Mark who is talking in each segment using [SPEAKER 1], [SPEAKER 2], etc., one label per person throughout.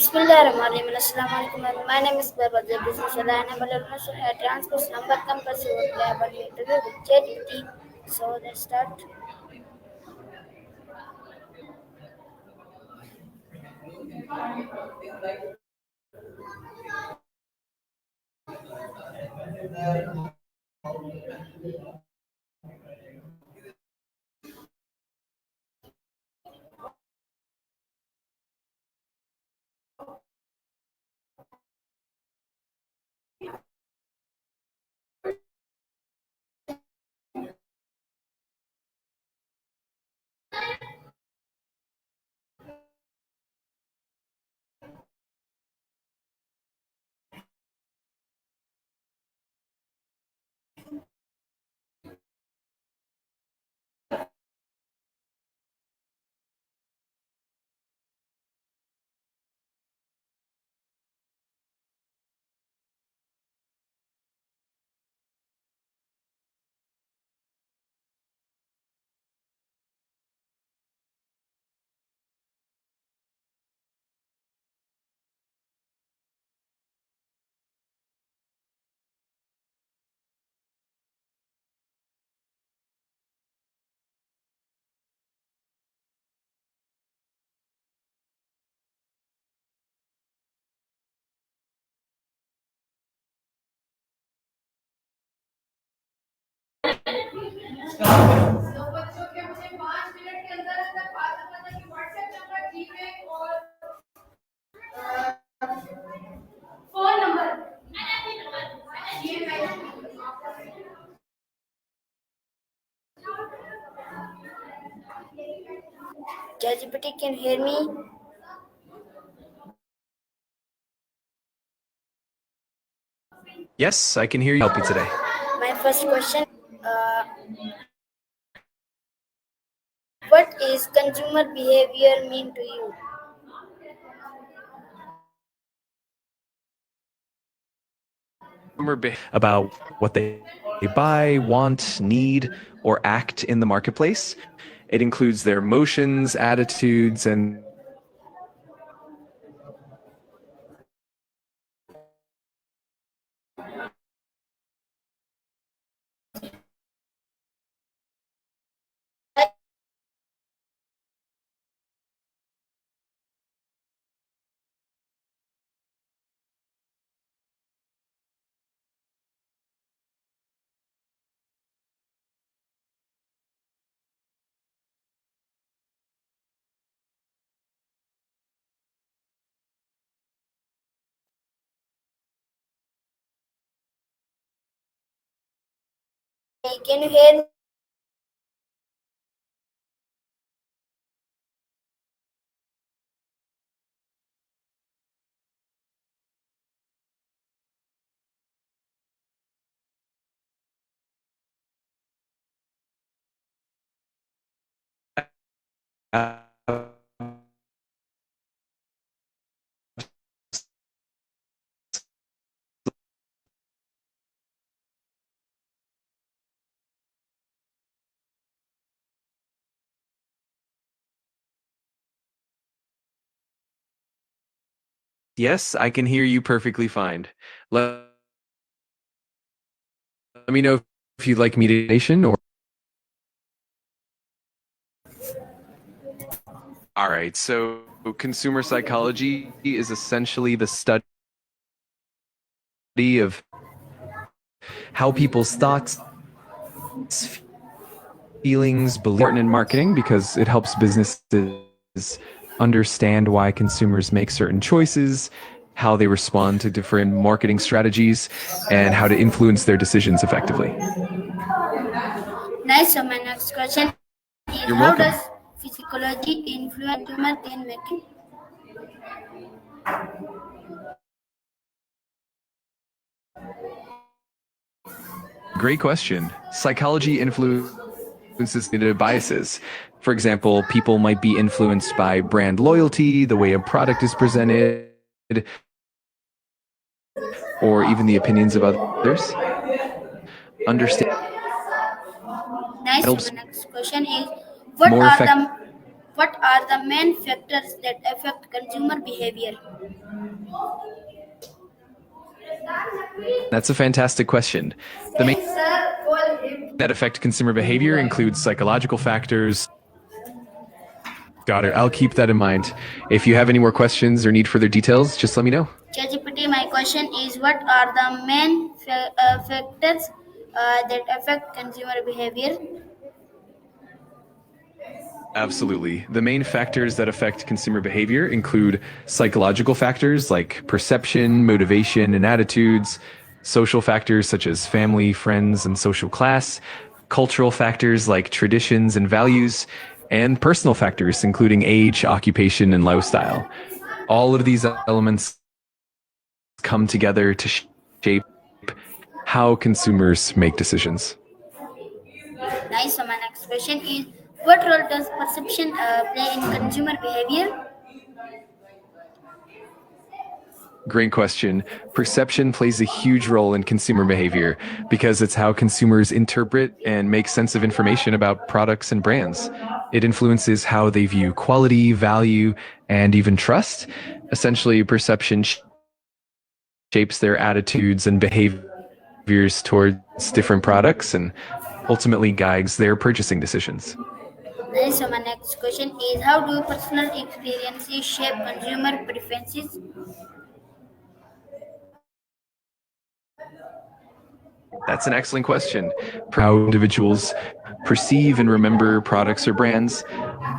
[SPEAKER 1] Bismillahirrahmanirrahim. Assalamualaikum. My name is Baba. This is an evaluation transport number compulsory about interview with ChatGPT. So let's start. ChatGPT can hear me.
[SPEAKER 2] Yes, I can hear you. Help you today.
[SPEAKER 1] My first question: what is consumer behavior mean to you?
[SPEAKER 2] About what they buy, want, need, or act in the marketplace. It includes their emotions, attitudes, and
[SPEAKER 1] Hey, can you hear me?
[SPEAKER 2] uh, yes, I can hear you perfectly fine. Let me know if you'd like mediation or. All right, so consumer psychology is essentially the study of how people's thoughts, feelings, beliefs important in marketing because it helps businesses understand why consumers make certain choices, how they respond to different marketing strategies, and how to influence their decisions effectively.
[SPEAKER 1] Nice. So my next question is:
[SPEAKER 2] You're
[SPEAKER 1] how
[SPEAKER 2] welcome.
[SPEAKER 1] does psychology influence consumer decision making?
[SPEAKER 2] Great question. Psychology influences the biases. For example, people might be influenced by brand loyalty, the way a product is presented, or even the opinions of others. Understand
[SPEAKER 1] Nice. So my
[SPEAKER 2] helps
[SPEAKER 1] next question is: what
[SPEAKER 2] more
[SPEAKER 1] are
[SPEAKER 2] effective
[SPEAKER 1] the What are the main factors that affect consumer behavior?
[SPEAKER 2] That's a fantastic question. The main that affect consumer behavior includes psychological factors. Got it. I'll keep that in mind. If you have any more questions or need further details, just let me know.
[SPEAKER 1] ChatGPT, my question is what are the main factors that affect consumer behavior?
[SPEAKER 2] Absolutely. The main factors that affect consumer behavior include psychological factors like perception, motivation, and attitudes, social factors such as family, friends, and social class, cultural factors like traditions and values, and personal factors including age, occupation, and lifestyle. All of these elements come together to shape how consumers make decisions.
[SPEAKER 1] Nice. So my next question is what role does perception play in consumer behavior?
[SPEAKER 2] Great question. Perception plays a huge role in consumer behavior because it's how consumers interpret and make sense of information about products and brands. It influences how they view quality, value, and even trust. Essentially, perception shapes their attitudes and behaviors towards different products and ultimately guides their purchasing decisions.
[SPEAKER 1] Nice. So my next question is how do personal experiences shape consumer preferences?
[SPEAKER 2] That's an excellent question. How individuals perceive and remember products or brands,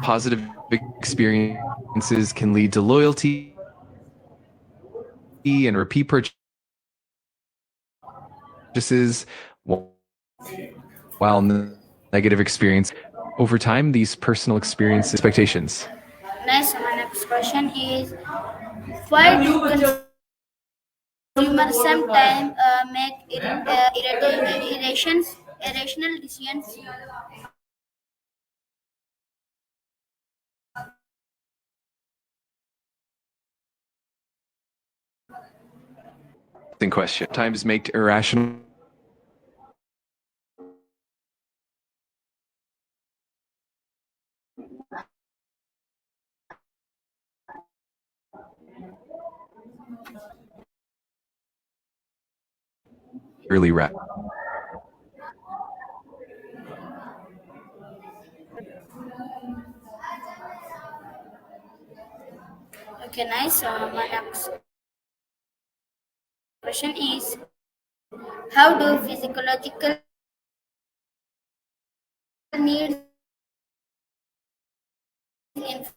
[SPEAKER 2] positive experiences can lead to loyalty and repeat purchases, while negative experience over time, these personal experience expectations.
[SPEAKER 1] Nice. So my next question is why do consumers sometimes make irrational decisions?
[SPEAKER 2] In question, times make irrational early rap.
[SPEAKER 1] Okay, nice. So my next question is how do physiological needs influence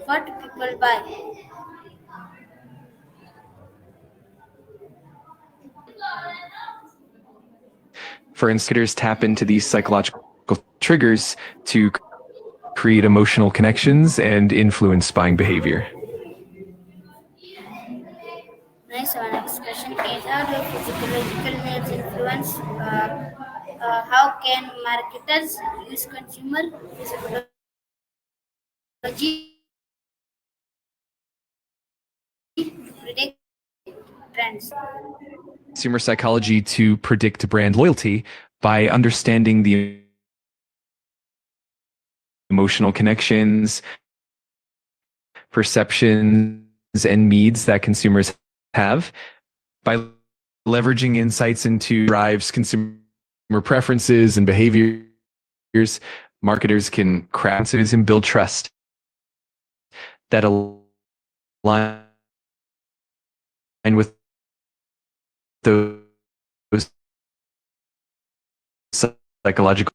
[SPEAKER 1] what people buy?
[SPEAKER 2] For instance, tap into these psychological triggers to create emotional connections and influence buying behavior.
[SPEAKER 1] Nice. So my next question is how do physiological needs influence? How can marketers use consumer physiology to predict trends?
[SPEAKER 2] Consumer psychology to predict brand loyalty by understanding the emotional connections, perceptions, and needs that consumers have. By leveraging insights into drives consumer preferences and behaviors, marketers can craft and build trust that align with those psychological.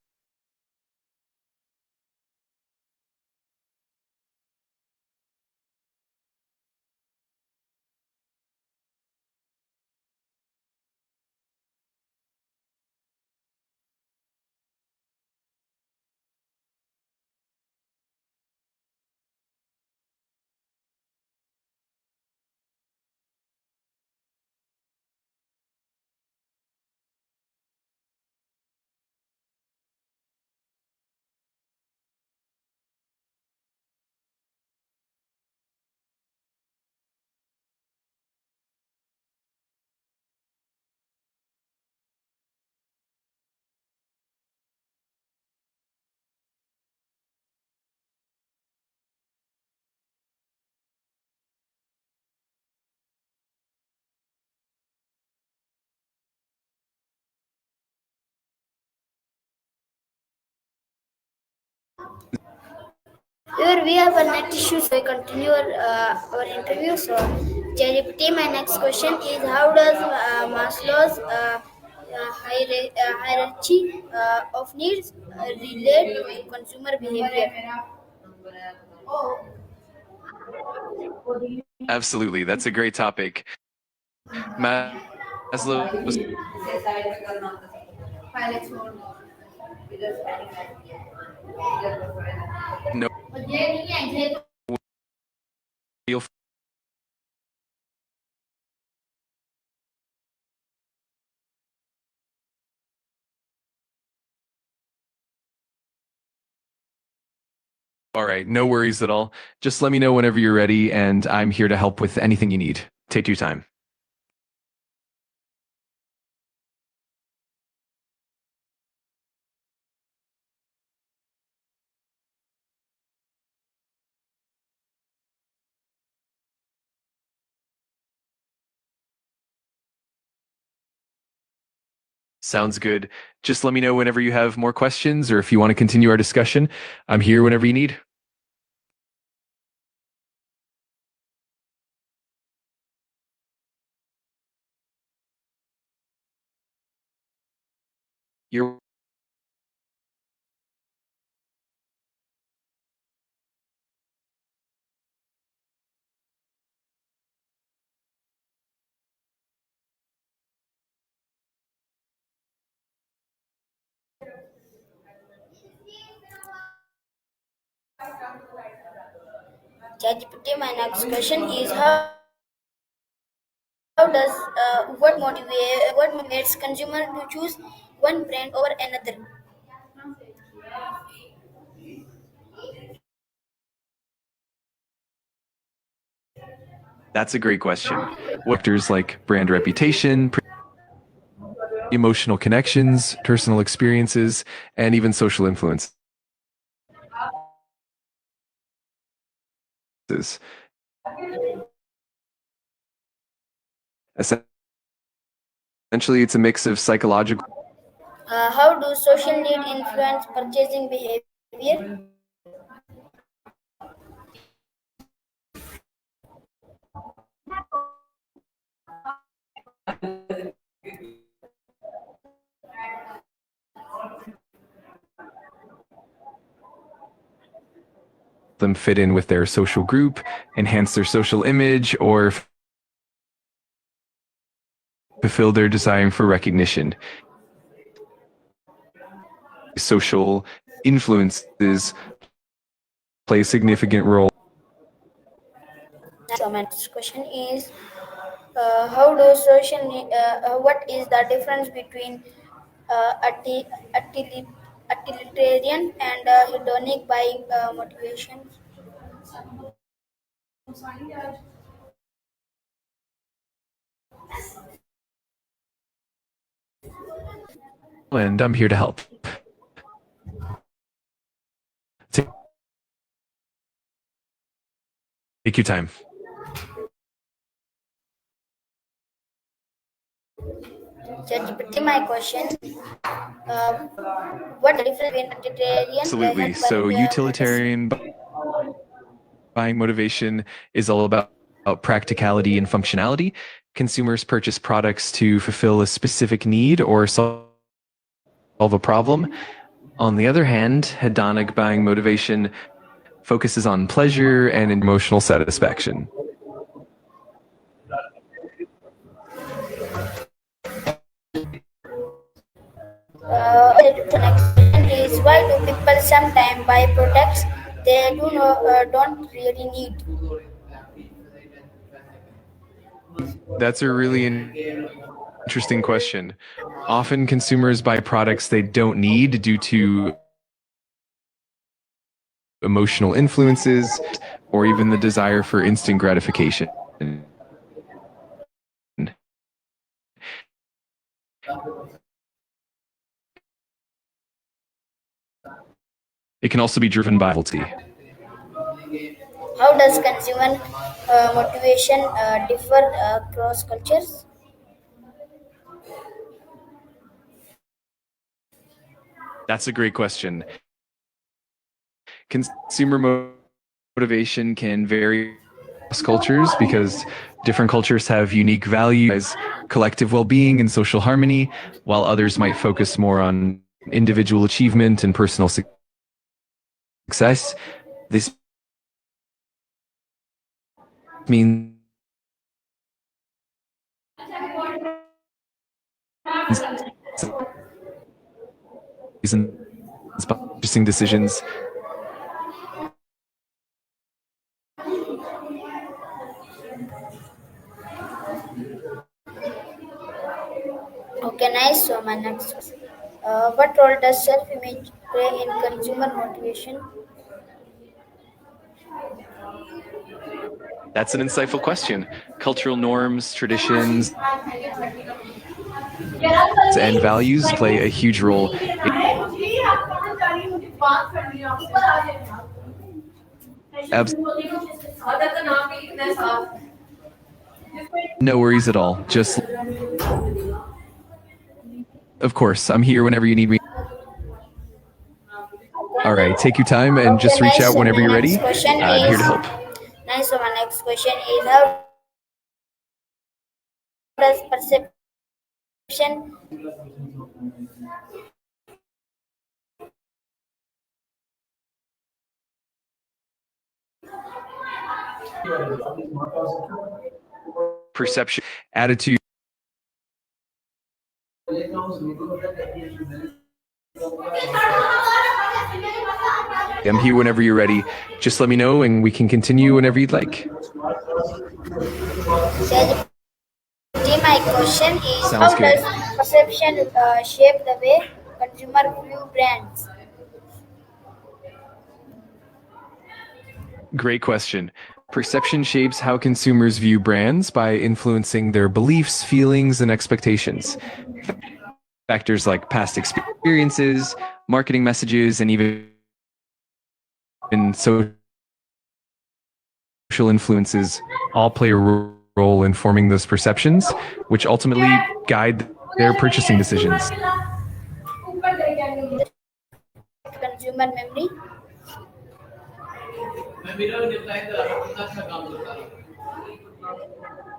[SPEAKER 1] Here we have a net issue, so we continue our interview. So, Chatgpt, my next question is: how does Maslow's hierarchy of needs relate to consumer behavior?
[SPEAKER 2] Absolutely, that's a great topic. Maslow's no feel. All right, no worries at all. Just let me know whenever you're ready, and I'm here to help with anything you need. Take your time. Sounds good. Just let me know whenever you have more questions or if you want to continue our discussion. I'm here whenever you need. You're
[SPEAKER 1] ChatGPT, my next question is: how does what motivates consumer to choose one brand over another?
[SPEAKER 2] That's a great question. What factors like brand reputation, emotional connections, personal experiences, and even social influences. Essentially, it's a mix of psychological.
[SPEAKER 1] How do social need influence purchasing behavior?
[SPEAKER 2] Them fit in with their social group, enhance their social image, or fulfill their desire for recognition. Social influences play a significant role.
[SPEAKER 1] So my next question is: how do what is the difference between utilitarian and hedonic buying motivation?
[SPEAKER 2] And I'm here to help. Take your time.
[SPEAKER 1] ChatGPT, my question: uh, what the difference between utilitarian
[SPEAKER 2] Absolutely.
[SPEAKER 1] help
[SPEAKER 2] So,
[SPEAKER 1] buying
[SPEAKER 2] utilitarian buying motivation is all about practicality and functionality. Consumers purchase products to fulfill a specific need or solve a problem. On the other hand, hedonic buying motivation focuses on pleasure and emotional satisfaction.
[SPEAKER 1] The next question is: why do people sometimes buy products they don't really need?
[SPEAKER 2] That's a really interesting question. Often consumers buy products they don't need due to emotional influences or even the desire for instant gratification. It can also be driven by novelty.
[SPEAKER 1] How does consumer motivation differ across cultures?
[SPEAKER 2] That's a great question. Consumer motivation can vary across cultures because different cultures have unique values, collective well-being and social harmony, while others might focus more on individual achievement and personal success. This means purchasing decisions.
[SPEAKER 1] Okay, nice. So my next question. What role does self-image play in consumer motivation?
[SPEAKER 2] That's an insightful question. Cultural norms, traditions, and values play a huge role. No worries at all. Just, of course, I'm here whenever you need me. All right, take your time and
[SPEAKER 1] Okay,
[SPEAKER 2] just reach
[SPEAKER 1] nice.
[SPEAKER 2] out
[SPEAKER 1] So
[SPEAKER 2] whenever
[SPEAKER 1] my
[SPEAKER 2] you're
[SPEAKER 1] next
[SPEAKER 2] ready.
[SPEAKER 1] question
[SPEAKER 2] I'm here
[SPEAKER 1] is
[SPEAKER 2] to help.
[SPEAKER 1] nice. So my next question is how does perception
[SPEAKER 2] Perception, attitude. I'm here whenever you're ready. Just let me know and we can continue whenever you'd like.
[SPEAKER 1] Chatgpt? My question is
[SPEAKER 2] Sounds
[SPEAKER 1] how
[SPEAKER 2] good.
[SPEAKER 1] does perception shape the way consumer view brands?
[SPEAKER 2] Great question. Perception shapes how consumers view brands by influencing their beliefs, feelings, and expectations. Factors like past experiences, marketing messages, and even social influences all play a role in forming those perceptions, which ultimately guide their purchasing decisions.
[SPEAKER 1] Consumer memory.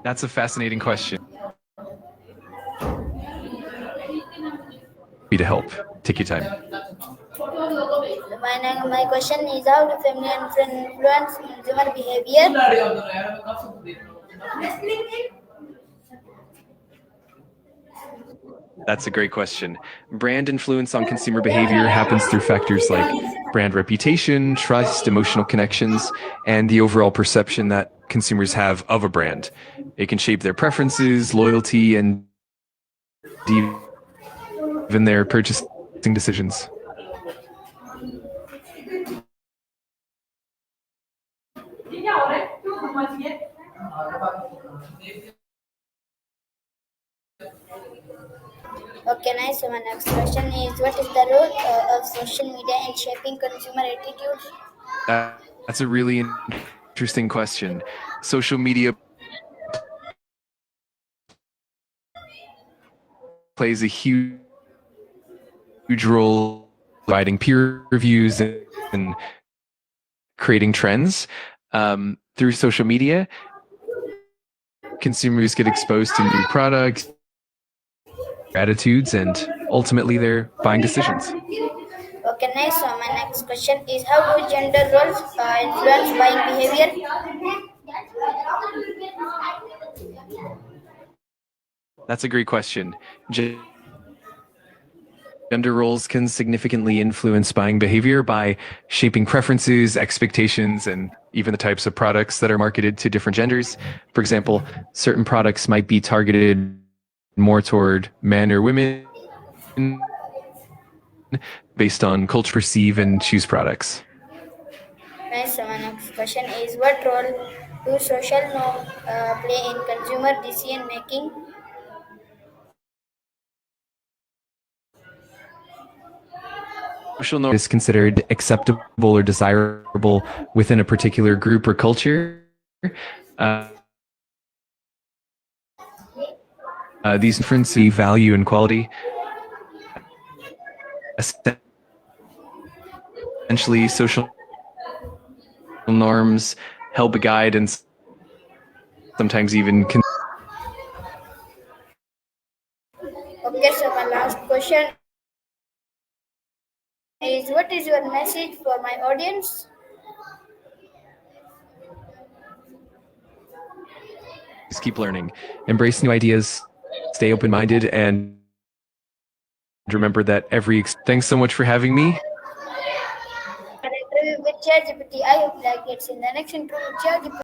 [SPEAKER 2] That's a fascinating question. Be to help. Take your time.
[SPEAKER 1] My question is how do family and friends influence consumer behavior?
[SPEAKER 2] That's a great question. Brand influence on consumer behavior happens through factors like brand reputation, trust, emotional connections, and the overall perception that consumers have of a brand. It can shape their preferences, loyalty, and even their purchasing decisions.
[SPEAKER 1] Okay, nice. So my next question is what is the role of social media in shaping consumer attitudes?
[SPEAKER 2] That's a really interesting question. Social media plays a huge role providing peer reviews and creating trends. Through social media, consumers get exposed to new products, attitudes, and ultimately their buying decisions.
[SPEAKER 1] Okay, nice. So my next question is how do gender roles influence buying behavior?
[SPEAKER 2] That's a great question. Gender roles can significantly influence buying behavior by shaping preferences, expectations, and even the types of products that are marketed to different genders. For example, certain products might be targeted more toward men or women based on culture, perceive, and choose products.
[SPEAKER 1] Nice. So my next question is what role do social norms play in consumer decision making?
[SPEAKER 2] Social norm is considered acceptable or desirable within a particular group or culture. Uh, these differences value and quality. Essentially, social norms, help guide, and sometimes even
[SPEAKER 1] Okay, so my last question is what is your message for my audience?
[SPEAKER 2] keep learning, embrace new ideas, stay open-minded, and remember that thanks so much for having me.
[SPEAKER 1] An interview with ChatGPT. I hope like it's in the next interview with ChatGPT.